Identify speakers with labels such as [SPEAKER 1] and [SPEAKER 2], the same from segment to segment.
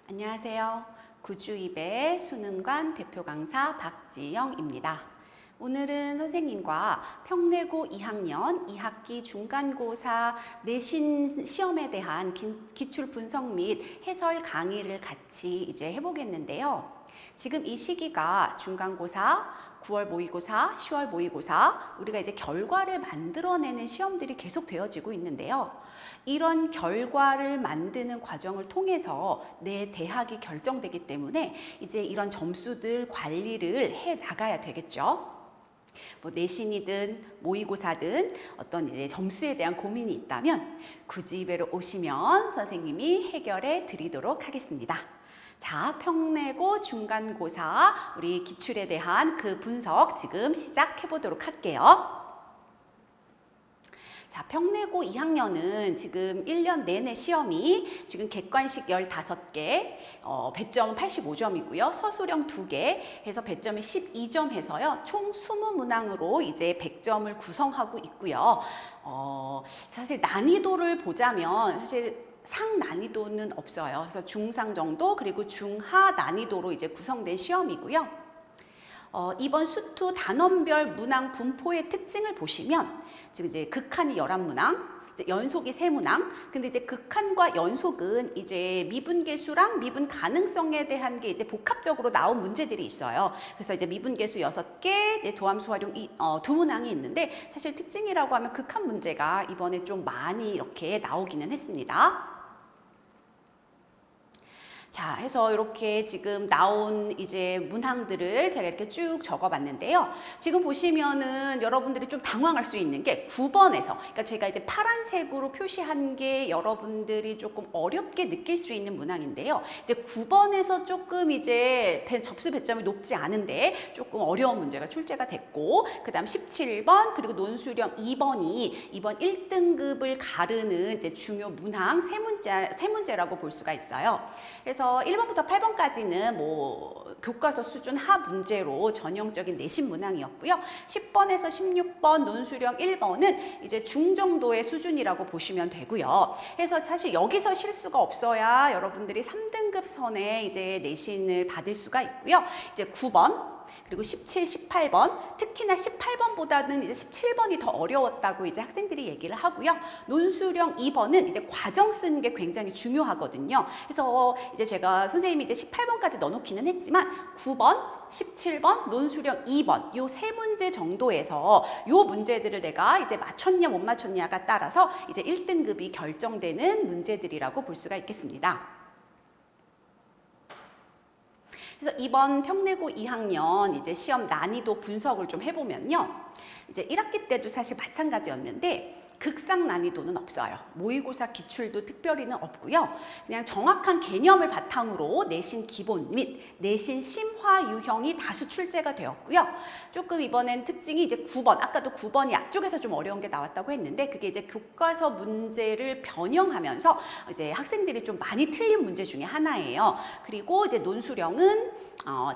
[SPEAKER 1] 안녕하세요. 구주입의 수능관 대표 강사 박지영입니다. 오늘은 선생님과 평내고 2학년 2학기 중간고사 내신 시험에 대한 기출 분석 및 해설 강의를 같이 이제 해보겠는데요. 지금 이 시기가 중간고사, 9월 모의고사, 10월 모의고사, 우리가 이제 결과를 만들어내는 시험들이 계속 되어지고 있는데요. 이런 결과를 만드는 과정을 통해서 내 대학이 결정되기 때문에 이제 이런 점수들 관리를 해 나가야 되겠죠. 뭐 내신이든 모의고사든 어떤 이제 점수에 대한 고민이 있다면 구주입회로 오시면 선생님이 해결해 드리도록 하겠습니다. 자, 평내고 중간고사 우리 기출에 대한 그 분석 지금 시작해 보도록 할게요. 자, 평내고 2학년은 지금 1년 내내 시험이 지금 객관식 15개, 배점은 85점이고요. 서술형 2개 해서 배점이 12점 해서요. 총 20문항으로 이제 100점을 구성하고 있고요. 사실 난이도를 보자면 사실 상 난이도는 없어요. 그래서 중상 정도 그리고 중하 난이도로 이제 구성된 시험이고요. 이번 수투 단원별 문항 분포의 특징을 보시면 지금 이제 극한이 11문항, 연속이 3문항. 근데 이제 극한과 연속은 이제 미분계수랑 미분 가능성에 대한 게 이제 복합적으로 나온 문제들이 있어요. 그래서 이제 미분계수 6개, 도함수 활용 2문항이 있는데 사실 특징이라고 하면 극한 문제가 이번에 좀 많이 이렇게 나오기는 했습니다. 자, 해서 이렇게 지금 나온 이제 문항들을 제가 이렇게 쭉 적어봤는데요. 지금 보시면은 여러분들이 좀 당황할 수 있는 게 9번에서, 그러니까 제가 이제 파란색으로 표시한 게 여러분들이 조금 어렵게 느낄 수 있는 문항인데요. 이제 9번에서 조금 이제 접수 배점이 높지 않은데 조금 어려운 문제가 출제가 됐고, 그 다음 17번 그리고 논술형 2번이 이번 1등급을 가르는 이제 중요 문항 세 문제라고 볼 수가 있어요. 그래서 1번부터 8번까지는 뭐 교과서 수준 하 문제로 전형적인 내신 문항이었고요. 10번에서 16번 논술형 1번은 이제 중정도의 수준이라고 보시면 되고요. 그래서 사실 여기서 실수가 없어야 여러분들이 3등급 선에 이제 내신을 받을 수가 있고요. 이제 9번 그리고 17, 18번, 특히나 18번보다는 이제 17번이 더 어려웠다고 이제 학생들이 얘기를 하고요. 논술형 2번은 이제 과정 쓰는 게 굉장히 중요하거든요. 그래서 이제 제가 선생님이 이제 18번까지 넣어놓기는 했지만 9번, 17번, 논술형 2번 요 세 문제 정도에서 요 문제들을 내가 이제 맞췄냐 못 맞췄냐가 따라서 이제 1등급이 결정되는 문제들이라고 볼 수가 있겠습니다. 그래서 이번 평내고 2학년 이제 시험 난이도 분석을 좀 해보면요. 이제 1학기 때도 사실 마찬가지였는데 극상 난이도는 없어요. 모의고사 기출도 특별히는 없고요. 그냥 정확한 개념을 바탕으로 내신 기본 및 내신 심화 유형이 다수 출제가 되었고요. 조금 이번엔 특징이 이제 9번, 아까도 9번이 앞쪽에서 좀 어려운 게 나왔다고 했는데 그게 이제 교과서 문제를 변형하면서 이제 학생들이 좀 많이 틀린 문제 중에 하나예요. 그리고 이제 논술형은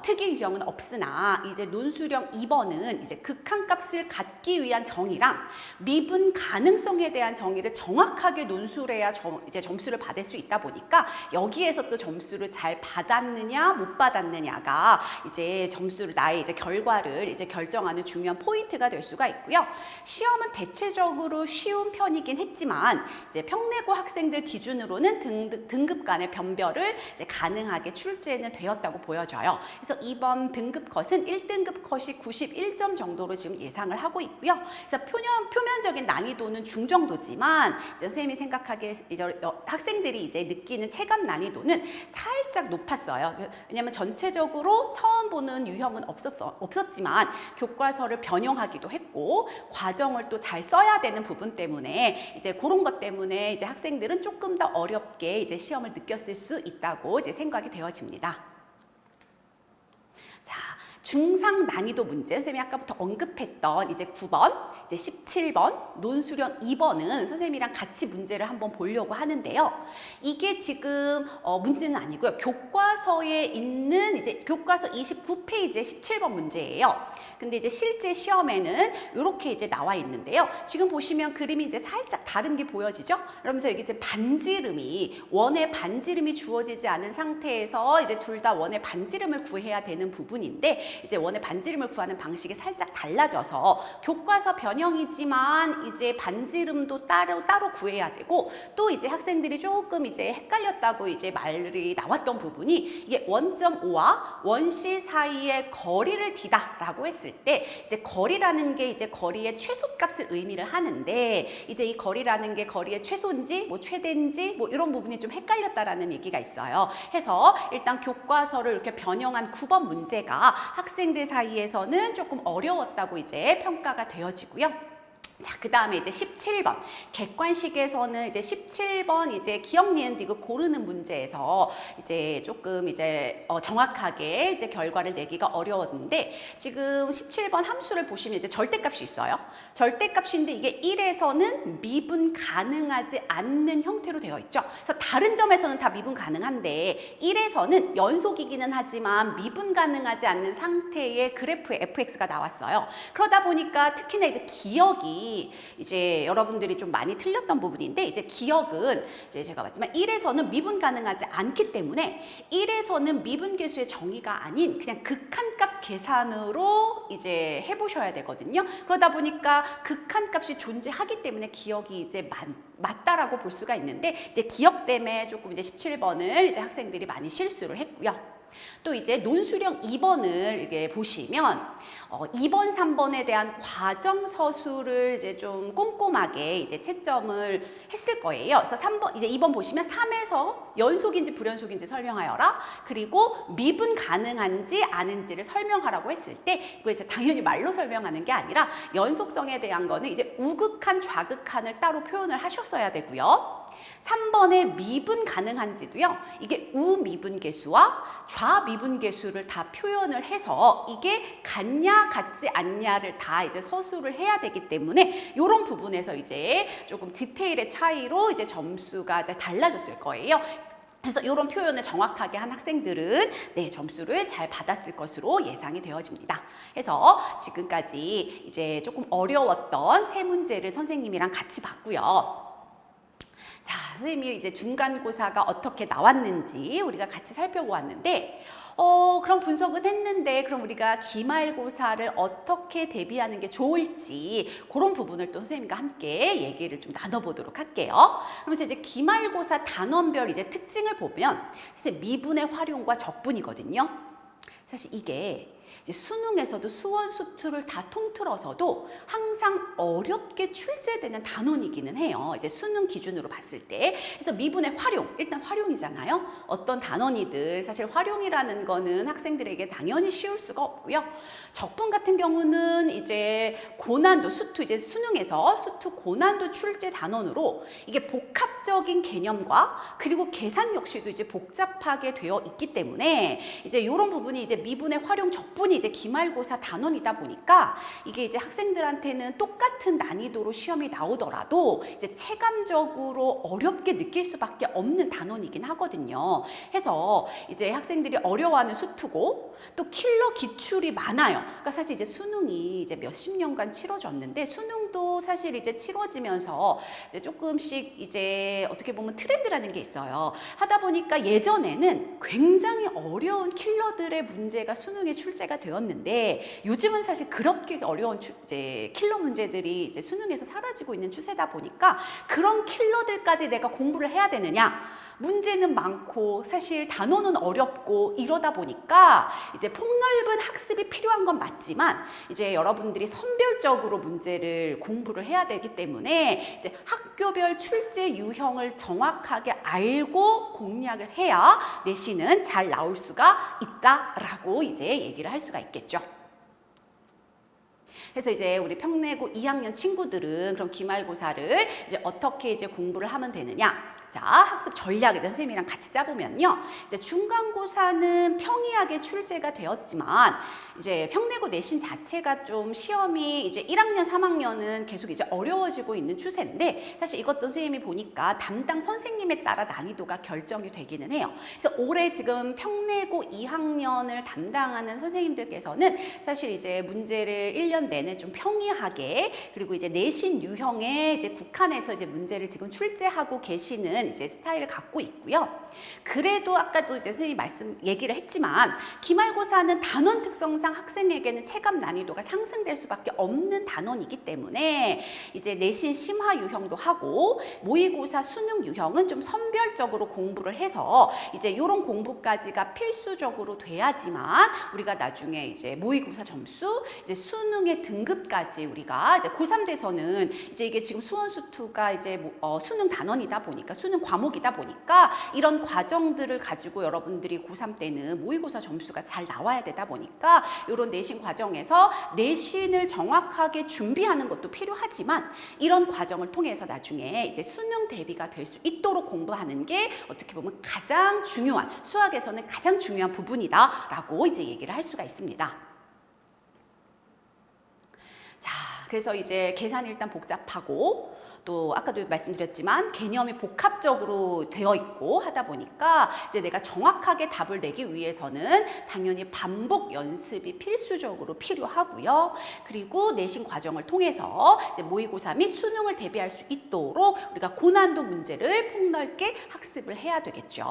[SPEAKER 1] 특이 유형은 없으나 이제 논술형 2번은 이제 극한값을 갖기 위한 정의랑 미분 가능성에 대한 정의를 정확하게 논술해야 이제 점수를 받을 수 있다 보니까 여기에서 또 점수를 잘 받았느냐 못 받았느냐가 이제 점수를 나의 이제 결과를 이제 결정하는 중요한 포인트가 될 수가 있고요. 시험은 대체적으로 쉬운 편이긴 했지만 이제 평내고 학생들 기준으로는 등급 간의 변별을 이제 가능하게 출제는 되었다고 보여져요. 그래서 이번 등급 컷은 1등급 컷이 91점 정도로 지금 예상을 하고 있고요. 그래서 표면적인 난이도는 중정도지만 이제 선생님이 생각하기에 이제 학생들이 이제 느끼는 체감 난이도는 살짝 높았어요. 왜냐하면 전체적으로 처음 보는 유형은 없었지만 교과서를 변형하기도 했고 과정을 또 잘 써야 되는 부분 때문에 이제 그런 것 때문에 이제 학생들은 조금 더 어렵게 이제 시험을 느꼈을 수 있다고 이제 생각이 되어집니다. 자, 중상 난이도 문제, 선생님이 아까부터 언급했던 이제 9번, 이제 17번 논수령 2번은 선생님이랑 같이 문제를 한번 보려고 하는데요. 이게 지금 문제는 아니고요. 교과서에 있는 이제 교과서 29페이지의 17번 문제예요. 근데 이제 실제 시험에는 이렇게 이제 나와 있는데요. 지금 보시면 그림이 이제 살짝 다른 게 보여지죠? 그러면서 여기 이제 반지름이 원의 반지름이 주어지지 않은 상태에서 이제 둘 다 원의 반지름을 구해야 되는 부분인데 이제 원의 반지름을 구하는 방식이 살짝 달라져서 교과서 변형이지만 이제 반지름도 따로 구해야 되고 또 이제 학생들이 조금 이제 헷갈렸다고 이제 말이 나왔던 부분이 이게 원점 O와 원C 사이의 거리를 D다라고 했을 때 이제 거리라는 게 이제 거리의 최소값을 의미를 하는데 이제 이 거리라는 게 거리의 최소인지 뭐 최대인지 뭐 이런 부분이 좀 헷갈렸다라는 얘기가 있어요. 해서 일단 교과서를 이렇게 변형한 9번 문제가 학생들 사이에서는 조금 어려웠다고 이제 평가가 되어지고요. 자, 그 다음에 이제 17번. 객관식에서는 이제 17번 이제 기억, 니은, 디귿 고르는 문제에서 이제 조금 이제 정확하게 이제 결과를 내기가 어려웠는데 지금 17번 함수를 보시면 이제 절대값이 있어요. 절대값인데 이게 1에서는 미분 가능하지 않는 형태로 되어 있죠. 그래서 다른 점에서는 다 미분 가능한데 1에서는 연속이기는 하지만 미분 가능하지 않는 상태의 그래프의 fx가 나왔어요. 그러다 보니까 특히나 이제 기억이 이제 여러분들이 좀 많이 틀렸던 부분인데 이제 기억은 이제 제가 봤지만 1에서는 미분 가능하지 않기 때문에 1에서는 미분계수의 정의가 아닌 그냥 극한값 계산으로 이제 해보셔야 되거든요. 그러다 보니까 극한값이 존재하기 때문에 기억이 이제 맞다라고 볼 수가 있는데 이제 기억 때문에 조금 이제 17번을 이제 학생들이 많이 실수를 했고요. 또 이제 논수령 2번을 이렇게 보시면 2번, 3번에 대한 과정 서술을 이제 좀 꼼꼼하게 이제 채점을 했을 거예요. 그래서 3번, 이제 2번 보시면 3에서 연속인지 불연속인지 설명하여라. 그리고 미분 가능한지 아닌지를 설명하라고 했을 때 이거 이제 당연히 말로 설명하는 게 아니라 연속성에 대한 거는 이제 우극한, 좌극한을 따로 표현을 하셨어야 되고요. 3번에 미분 가능한지도요. 이게 우미분계수와 좌미분계수를 다 표현을 해서 이게 같냐 같지 않냐를 다 이제 서술을 해야 되기 때문에 이런 부분에서 이제 조금 디테일의 차이로 이제 점수가 달라졌을 거예요. 그래서 이런 표현을 정확하게 한 학생들은 네, 점수를 잘 받았을 것으로 예상이 되어집니다. 그래서 지금까지 이제 조금 어려웠던 세 문제를 선생님이랑 같이 봤고요. 자, 선생님이 이제 중간고사가 어떻게 나왔는지 우리가 같이 살펴보았는데 그런 분석은 했는데 그럼 우리가 기말고사를 어떻게 대비하는 게 좋을지 그런 부분을 또 선생님과 함께 얘기를 좀 나눠보도록 할게요. 그러면서 이제 기말고사 단원별 이제 특징을 보면 사실 미분의 활용과 적분이거든요. 사실 이게 이제 수능에서도 수원 수투를 다 통틀어서도 항상 어렵게 출제되는 단원이기는 해요. 이제 수능 기준으로 봤을 때. 그래서 미분의 활용, 일단 활용이잖아요. 어떤 단원이들 사실 활용이라는 거는 학생들에게 당연히 쉬울 수가 없고요. 적분 같은 경우는 이제 고난도 수투, 이제 수능에서 수투 고난도 출제 단원으로 이게 복합적인 개념과 그리고 계산 역시도 이제 복잡하게 되어 있기 때문에 이제 이런 부분이 이제 미분의 활용 적분이 이제 기말고사 단원이다 보니까 이게 이제 학생들한테는 똑같은 난이도로 시험이 나오더라도 이제 체감적으로 어렵게 느낄 수밖에 없는 단원이긴 하거든요. 해서 이제 학생들이 어려워하는 수투고 또 킬러 기출이 많아요. 그러니까 사실 이제 수능이 이제 몇십 년간 치러졌는데 수능도 사실 이제 치러지면서 이제 조금씩 이제 어떻게 보면 트렌드라는 게 있어요. 하다 보니까 예전에는 굉장히 어려운 킬러들의 문제가 수능에 출제가 되었는데 요즘은 사실 그렇게 어려운 이제 킬러 문제들이 이제 수능에서 사라지고 있는 추세다 보니까 그런 킬러들까지 내가 공부를 해야 되느냐? 문제는 많고 사실 단어는 어렵고 이러다 보니까 이제 폭넓은 학습이 필요한 건 맞지만 이제 여러분들이 선별적으로 문제를 공부를 해야 되기 때문에 이제 학교별 출제 유형을 정확하게 알고 공략을 해야 내신은 잘 나올 수가 있다라고 이제 얘기를 할 수가 있겠죠. 그래서 이제 우리 평내고 2학년 친구들은 그럼 기말고사를 이제 어떻게 이제 공부를 하면 되느냐? 자, 학습 전략을 선생님이랑 같이 짜보면요. 이제 중간고사는 평이하게 출제가 되었지만 이제 평내고 내신 자체가 좀 시험이 이제 1학년, 3학년은 계속 이제 어려워지고 있는 추세인데 사실 이것도 선생님이 보니까 담당 선생님에 따라 난이도가 결정이 되기는 해요. 그래서 올해 지금 평내고 2학년을 담당하는 선생님들께서는 사실 이제 문제를 1년 내내 좀 평이하게 그리고 이제 내신 유형에 이제 국한해서 이제 문제를 지금 출제하고 계시는 이제 스타일을 갖고 있고요. 그래도 아까도 이제 선생님이 얘기를 했지만 기말고사는 단원 특성상 학생에게는 체감 난이도가 상승될 수밖에 없는 단원이기 때문에 이제 내신 심화 유형도 하고 모의고사 수능 유형은 좀 선별적으로 공부를 해서 이제 이런 공부까지가 필수적으로 돼야지만 우리가 나중에 이제 모의고사 점수, 이제 수능의 등급까지 우리가 이제 고3 돼서는 이제 이게 지금 수원수투가 이제 수능 단원이다 보니까 수능 과목이다 보니까 이런 과정들을 가지고 여러분들이 고3 때는 모의고사 점수가 잘 나와야 되다 보니까 이런 내신 과정에서 내신을 정확하게 준비하는 것도 필요하지만 이런 과정을 통해서 나중에 이제 수능 대비가 될 수 있도록 공부하는 게 어떻게 보면 가장 중요한 수학에서는 가장 중요한 부분이다라고 이제 얘기를 할 수가 있습니다. 자, 그래서 이제 계산이 일단 복잡하고 또 아까도 말씀드렸지만 개념이 복합적으로 되어 있고 하다 보니까 이제 내가 정확하게 답을 내기 위해서는 당연히 반복 연습이 필수적으로 필요하고요. 그리고 내신 과정을 통해서 이제 모의고사 및 수능을 대비할 수 있도록 우리가 고난도 문제를 폭넓게 학습을 해야 되겠죠.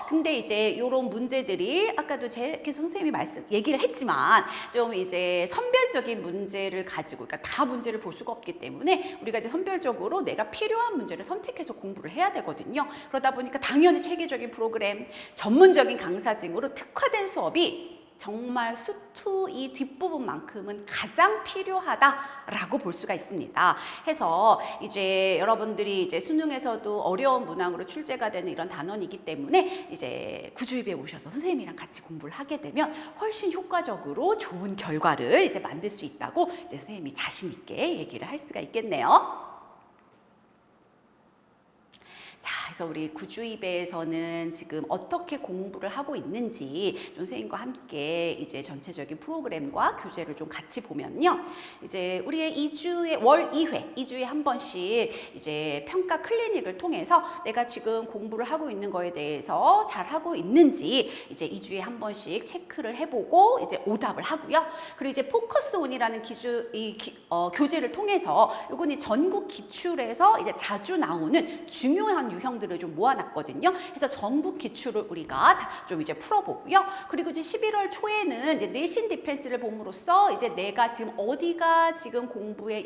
[SPEAKER 1] 근데 이제 이런 문제들이 아까도 계속 선생님이 얘기를 했지만 좀 이제 선별적인 문제를 가지고 그러니까 다 문제를 볼 수가 없기 때문에 우리가 이제 선별적으로 내가 필요한 문제를 선택해서 공부를 해야 되거든요. 그러다 보니까 당연히 체계적인 프로그램, 전문적인 강사진으로 특화된 수업이 정말 수투 이 뒷부분만큼은 가장 필요하다라고 볼 수가 있습니다. 해서 이제 여러분들이 이제 수능에서도 어려운 문항으로 출제가 되는 이런 단원이기 때문에 이제 구주입에 오셔서 선생님이랑 같이 공부를 하게 되면 훨씬 효과적으로 좋은 결과를 이제 만들 수 있다고 이제 선생님이 자신 있게 얘기를 할 수가 있겠네요. 자, 그래서 우리 구주입에서는 지금 어떻게 공부를 하고 있는지 선생님과 함께 이제 전체적인 프로그램과 교재를 좀 같이 보면요. 이제 우리의 2주에 월 2회, 2주에 한 번씩 이제 평가 클리닉을 통해서 내가 지금 공부를 하고 있는 거에 대해서 잘 하고 있는지 이제 2주에 한 번씩 체크를 해보고 이제 오답을 하고요. 그리고 이제 포커스 온이라는 교재를 통해서 요건 전국 기출에서 이제 자주 나오는 중요한 유형들을 좀 모아놨거든요. 그래서 전국 기출을 우리가 좀 이제 풀어보고요. 그리고 이제 11월 초에는 이제 내신 디펜스를 봄으로써 이제 내가 지금 어디가 지금 공부에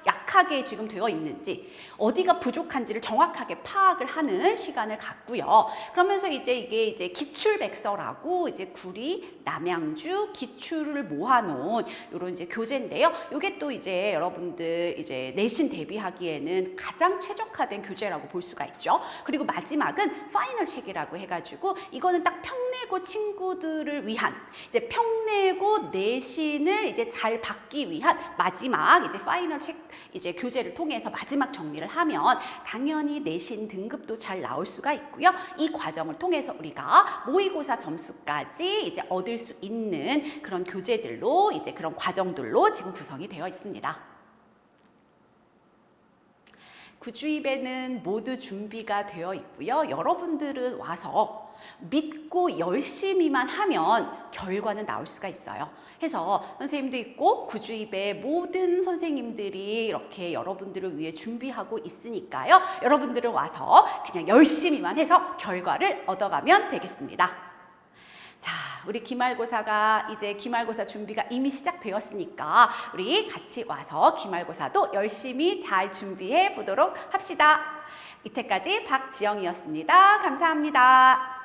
[SPEAKER 1] 약하게 지금 되어 있는지, 어디가 부족한지를 정확하게 파악을 하는 시간을 갖고요. 그러면서 이제 이게 이제 기출백서라고 이제 구리, 남양주 기출을 모아놓은 이런 이제 교재인데요. 이게 또 이제 여러분들 이제 내신 대비하기에는 가장 최적화된 교재라고 볼 수가 있죠. 그리고 마지막은 파이널 책이라고 해가지고 이거는 딱 평내고 친구들을 위한 이제 평내고 내신을 이제 잘 받기 위한 마지막 이제 파이널 책 이제 교재를 통해서 마지막 정리를 하면 당연히 내신 등급도 잘 나올 수가 있고요. 이 과정을 통해서 우리가 모의고사 점수까지 이제 얻을 수 있는 그런 교재들로 이제 그런 과정들로 지금 구성이 되어 있습니다. 구주입에는 모두 준비가 되어 있고요. 여러분들은 와서 믿고 열심히만 하면 결과는 나올 수가 있어요. 해서 선생님도 있고 구주입의 모든 선생님들이 이렇게 여러분들을 위해 준비하고 있으니까요. 여러분들은 와서 그냥 열심히만 해서 결과를 얻어가면 되겠습니다. 자, 우리 기말고사가 이제 기말고사 준비가 이미 시작되었으니까 우리 같이 와서 기말고사도 열심히 잘 준비해 보도록 합시다. 이때까지 박지영이었습니다. 감사합니다.